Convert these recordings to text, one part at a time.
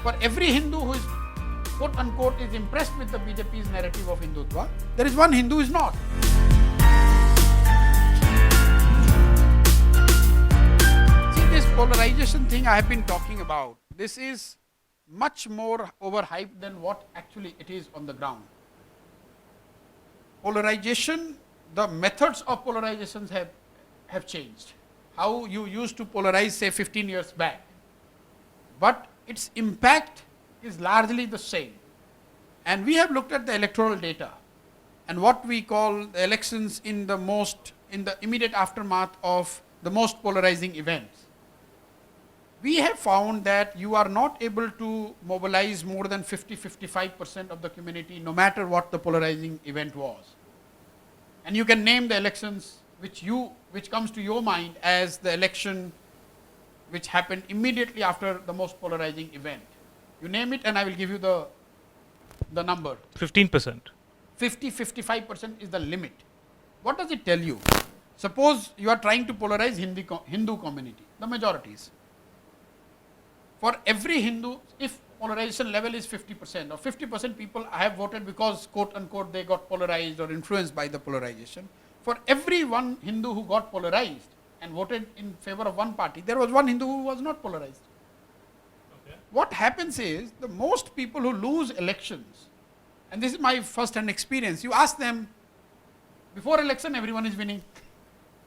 For every Hindu who is quote unquote is impressed with the BJP's narrative of Hindutva, there is one Hindu who is not. See, this polarization thing I have been talking about, this is much more overhyped than what actually it is on the ground. Polarization, the methods of polarizations have changed. How you used to polarize say 15 years back. But its impact is largely the same. And we have looked at the electoral data and what we call the elections in the immediate aftermath of the most polarizing events. We have found that you are not able to mobilize more than 50-55% of the community no matter what the polarizing event was. And you can name the elections which comes to your mind as the election which happened immediately after the most polarizing event. You name it and I will give you the number. 15%. 50-55% is the limit. What does it tell you? Suppose you are trying to polarize Hindu community, the majorities. For every Hindu, if polarization level is 50% or 50% people have voted because quote unquote they got polarized or influenced by the polarization, for every one Hindu who got polarized and voted in favor of one party, there was one Hindu who was not polarized. Okay. What happens is, the most people who lose elections, and this is my first hand experience, you ask them, before election everyone is winning.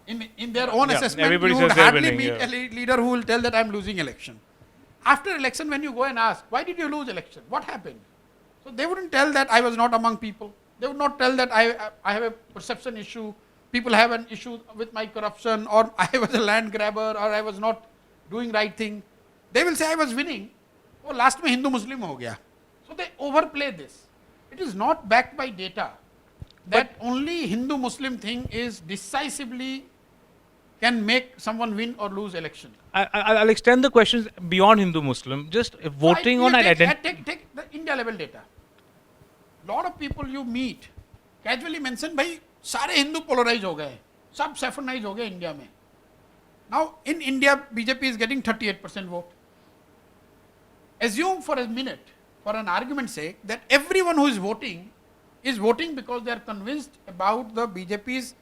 In their own assessment, you would hardly meet a leader who will tell that I am losing election. After election, when you go and ask, why did you lose election? What happened? So they wouldn't tell that I was not among people. They would not tell that I have a perception issue, people have an issue with my corruption, or I was a land grabber, or I was not doing right thing. They will say I was winning. Oh, last mein Hindu Muslim ho gaya. So they overplay this. It is not backed by data. That only Hindu Muslim thing is decisively can make someone win or lose election. I'll extend the questions beyond Hindu Muslim. Just voting on identity. Take the India level data. Lot of people you meet casually mention, bhai, sare Hindu polarize ho gaye, sab saffronize ho gaye India mein. Now in India, BJP is getting 38% vote. Assume for a minute, for an argument's sake, that everyone who is voting because they are convinced about the BJP's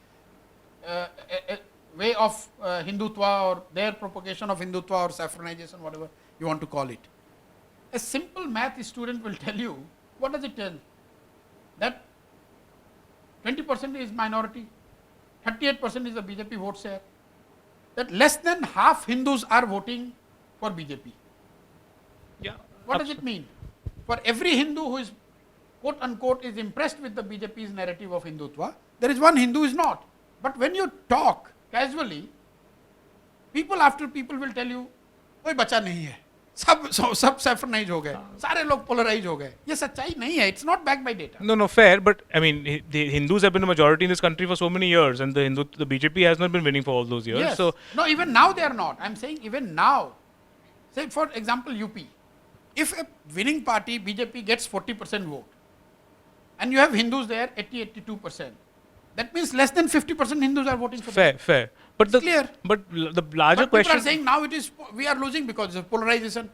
way of Hindutva or their propagation of Hindutva or saffronization, whatever you want to call it. A simple math student will tell you, what does it tell? That 20% is minority, 38% is the BJP vote share, that less than half Hindus are voting for BJP. Yeah. What does it mean? For every Hindu who is quote unquote is impressed with the BJP's narrative of Hindutva, there is one Hindu who is not. But when you talk casually, people after people will tell you, कोई बचा नहीं है, सब saffronize हो गए, सारे लोग polarize हो गए. ये सच्चाई नहीं है. It's not backed by data. No, fair. But I mean, the Hindus have been a majority in this country for so many years, and the BJP has not been winning for all those years. Yes. So no, even now they are not. I'm saying even now. Say for example, UP. If a winning party BJP gets 40% vote, and you have Hindus there 80-82%. That means less than 50% Hindus are voting for them. Fair. But the larger but question. People are saying now we are losing because of polarization.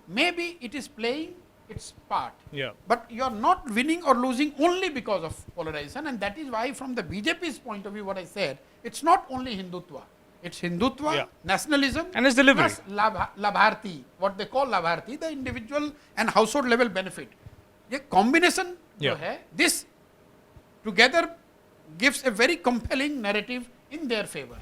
Maybe it is playing its part. Yeah. But you are not winning or losing only because of polarization, and that is why from the BJP's point of view, what I said, it's not only Hindutva. It's Hindutva, nationalism, and its delivery. Plus Labharti, what they call Labharti, the individual and household level benefit. The combination, this together gives a very compelling narrative in their favor.